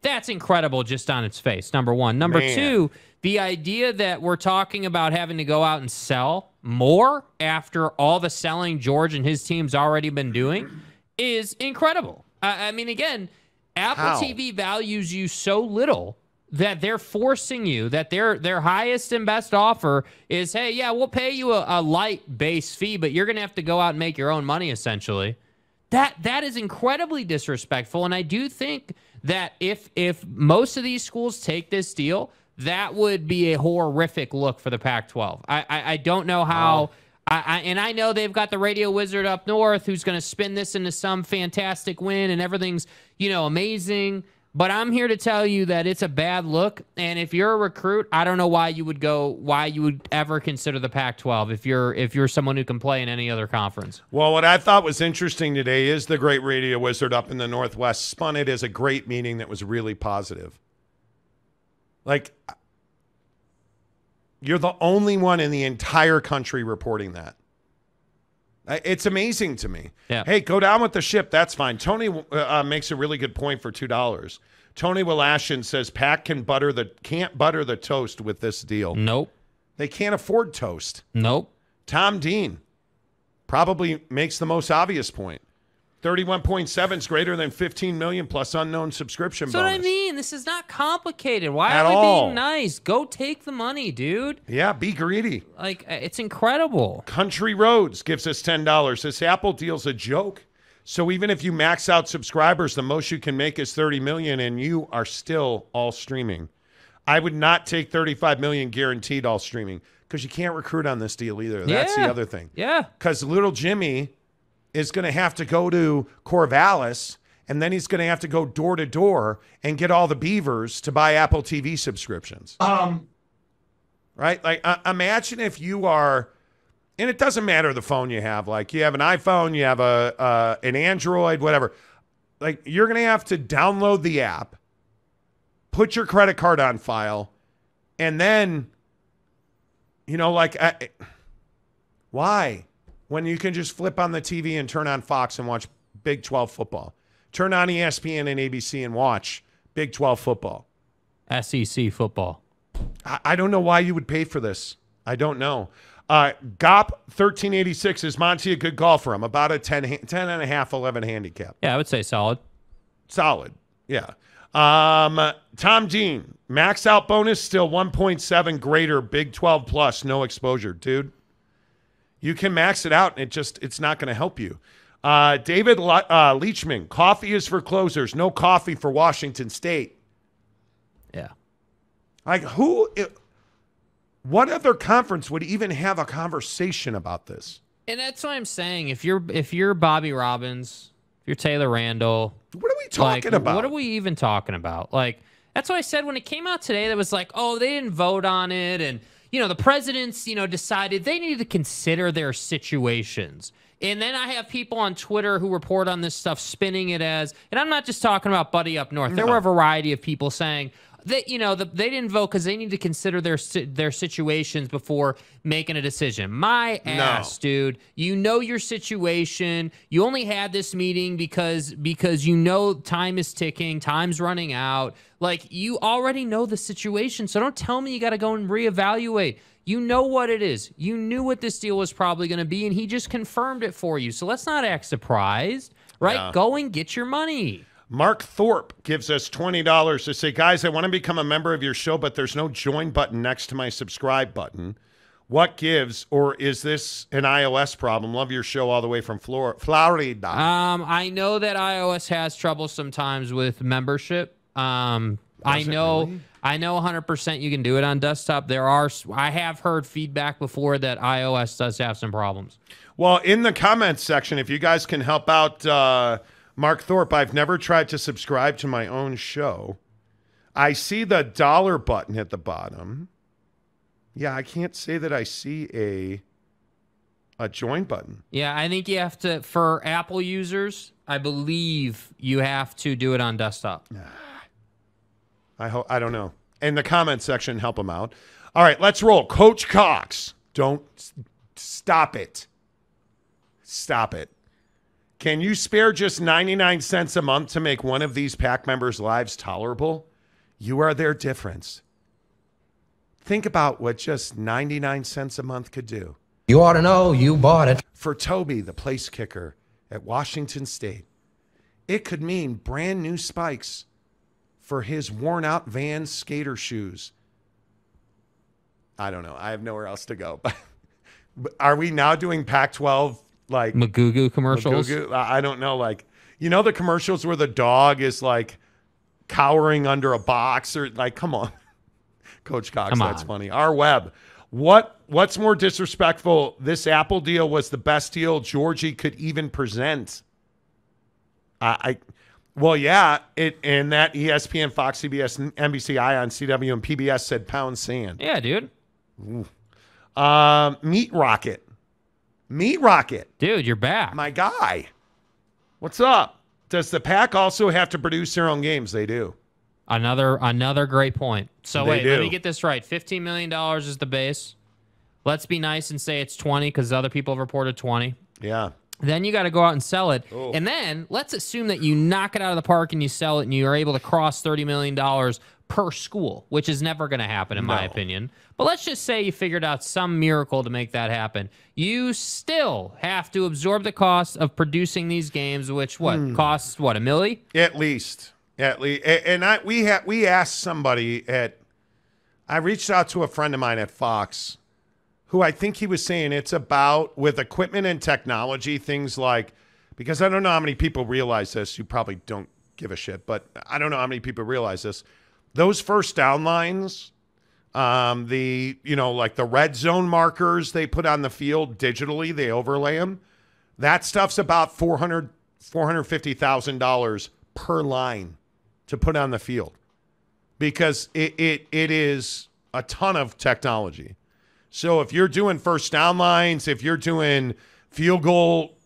That's incredible just on its face, number one. Number two, the idea that we're talking about having to go out and sell more after all the selling George and his team's already been doing is incredible. I mean, again, Apple TV values you so little that they're forcing you, that their highest and best offer is, hey, yeah, we'll pay you a light base fee, but you're going to have to go out and make your own money, essentially. That is incredibly disrespectful, and I do think that if most of these schools take this deal, that would be a horrific look for the Pac-12. I don't know how... And I know they've got the radio wizard up north who's going to spin this into some fantastic win and everything's, amazing. But I'm here to tell you that it's a bad look. And if you're a recruit, I don't know why you would ever consider the Pac-12 if you're someone who can play in any other conference. Well, what I thought was interesting today is the great radio wizard up in the Northwest spun it as a great meeting that was really positive. Like, you're the only one in the entire country reporting that. It's amazing to me. Yeah. Hey, go down with the ship. That's fine. Tony makes a really good point for $2. Tony Willashin says PAC can't butter the toast with this deal. Nope. They can't afford toast. Nope. Tom Dean probably makes the most obvious point. 31.7 is greater than 15 million plus unknown subscription bonus. That's what I mean. This is not complicated. Why At are we all. being nice? Go take the money, dude. Yeah, be greedy. Like, it's incredible. Country Roads gives us $10. This Apple deal's a joke. So even if you max out subscribers, the most you can make is 30 million and you are still all streaming. I would not take 35 million guaranteed all streaming because you can't recruit on this deal either. That's the other thing. Yeah. Because little Jimmy is going to have to go to Corvallis, and then he's going to have to go door to door and get all the beavers to buy Apple TV subscriptions. Right? Like, imagine if you are, and it doesn't matter the phone you have. Like, you have an iPhone, you have an Android, whatever. Like, you're going to have to download the app, put your credit card on file, and then, why? When you can just flip on the TV and turn on Fox and watch Big 12 football. Turn on ESPN and ABC and watch Big 12 football. SEC football. I don't know why you would pay for this. I don't know. GOP 1386, is Monty a good golfer? I'm about a 10 and a half, 11 handicap. Yeah, I would say solid. Solid, yeah. Tom Dean, max out bonus still 1.7 greater, Big 12 plus, no exposure. Dude, you can max it out, and it's not going to help you. David Leachman, coffee is for closers, no coffee for Washington State. Yeah. Like, what other conference would even have a conversation about this? And that's what I'm saying. If you're Bobby Robbins, if you're Taylor Randall, what are we talking about? What are we even talking about? Like, that's what I said when it came out today. That was like, oh, they didn't vote on it, and the presidents, decided they needed to consider their situations. And then I have people on Twitter who report on this stuff, spinning it as, and I'm not just talking about Buddy up north. There were a variety of people saying that, they didn't vote because they need to consider their situations before making a decision. My ass, dude. You know your situation. You only had this meeting because time is ticking, time's running out. Like, you already know the situation, so don't tell me you got to go and reevaluate. You know what it is. You knew what this deal was probably going to be, and he just confirmed it for you. So let's not act surprised, right? Yeah. Go and get your money. Mark Thorpe gives us $20 to say, guys, I want to become a member of your show, but there's no join button next to my subscribe button. What gives, or is this an iOS problem? Love your show all the way from Florida. I know that iOS has trouble sometimes with membership. I know 100% you can do it on desktop. I have heard feedback before that iOS does have some problems. Well, in the comments section, if you guys can help out Mark Thorpe, I've never tried to subscribe to my own show. I see the dollar button at the bottom. Yeah, I can't say that I see a join button. Yeah, I think you have to, for Apple users, I believe you have to do it on desktop. I don't know. In the comment section, help them out. All right, let's roll. Coach Cox. Don't stop it. Stop it. Can you spare just 99 cents a month to make one of these PAC members' lives tolerable? You are their difference. Think about what just 99 cents a month could do. You ought to know you bought it. For Toby, the place kicker at Washington State, it could mean brand new spikes for his worn-out Vans skater shoes. I don't know. I have nowhere else to go. But are we now doing Pac-12 like Magugu commercials? I don't know. Like, the commercials where the dog is like cowering under a box, or like, come on, Coach Cox. That's funny. Our Web. What's more disrespectful? This Apple deal was the best deal Georgie could even present. Well, yeah, and that ESPN, Fox, CBS, NBC, Ion, CW, and PBS said pound sand. Yeah, dude. Meat Rocket. Dude, you're back. My guy. What's up? Does the PAC also have to produce their own games? They do. Another great point. So They wait, do. let me get this right. $15 million is the base. Let's be nice and say it's 20 because other people have reported 20. Yeah. Then you got to go out and sell it. Oh. And then let's assume that you knock it out of the park and you sell it and you're able to cross $30 million per school, which is never going to happen in my opinion. But let's just say you figured out some miracle to make that happen. You still have to absorb the cost of producing these games, which costs $1 million? At least. And we asked somebody I reached out to a friend of mine at Fox who I think he was saying it's about, with equipment and technology, things like, because I don't know how many people realize this. You probably don't give a shit, but I don't know how many people realize this. Those first down lines, like the red zone markers they put on the field digitally, they overlay them. That stuff's about $450,000 per line to put on the field, because it is a ton of technology. So if you're doing first down lines, if you're doing field goal,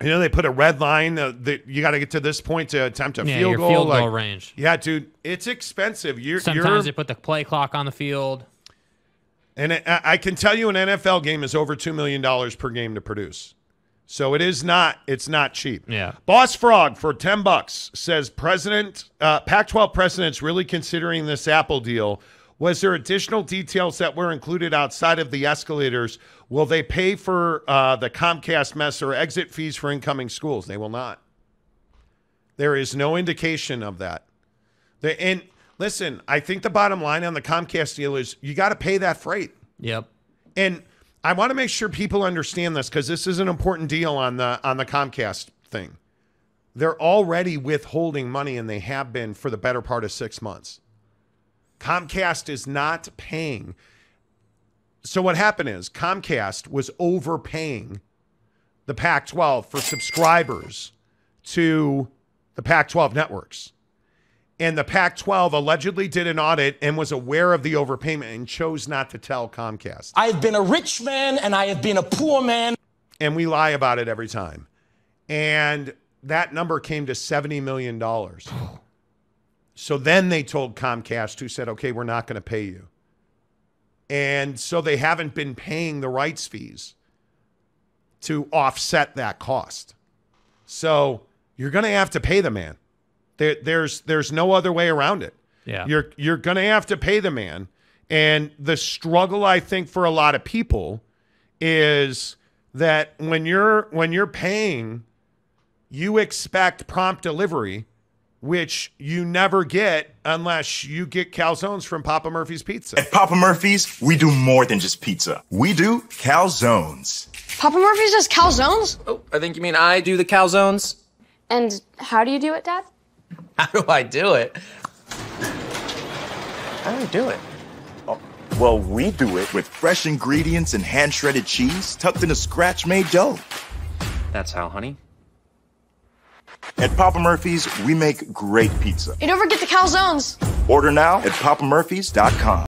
they put a red line that you got to get to this point to attempt a field goal. Field goal range. Yeah, dude, it's expensive. Sometimes they put the play clock on the field. And I can tell you an NFL game is over $2 million per game to produce. So it's not cheap. Yeah. Boss Frog for $10 says Pac-12 president's really considering this Apple deal. Was there additional details that were included outside of the escalators? Will they pay for the Comcast mess or exit fees for incoming schools? They will not. There is no indication of that. And listen, I think the bottom line on the Comcast deal is you got to pay that freight. Yep. And I want to make sure people understand this, because this is an important deal on the Comcast thing. They're already withholding money, and they have been for the better part of 6 months. Comcast is not paying. So what happened is Comcast was overpaying the Pac-12 for subscribers to the Pac-12 networks. And the Pac-12 allegedly did an audit and was aware of the overpayment and chose not to tell Comcast. I have been a rich man and I have been a poor man. And we lie about it every time. And that number came to $70 million. So then they told Comcast, who said, okay, we're not going to pay you. And so they haven't been paying the rights fees to offset that cost. So you're going to have to pay the man. There's no other way around it. Yeah. You're going to have to pay the man. And the struggle, I think, for a lot of people is that when you're paying, you expect prompt delivery, which you never get unless you get calzones from Papa Murphy's Pizza. At Papa Murphy's, we do more than just pizza. We do calzones. Papa Murphy's does calzones? Oh, I think you mean I do the calzones. And how do you do it, Dad? How do I do it? How do I do it? Well, we do it with fresh ingredients and hand-shredded cheese tucked in a scratch-made dough. That's how, honey. At Papa Murphy's, we make great pizza. You never get the calzones. Order now at papamurphys.com.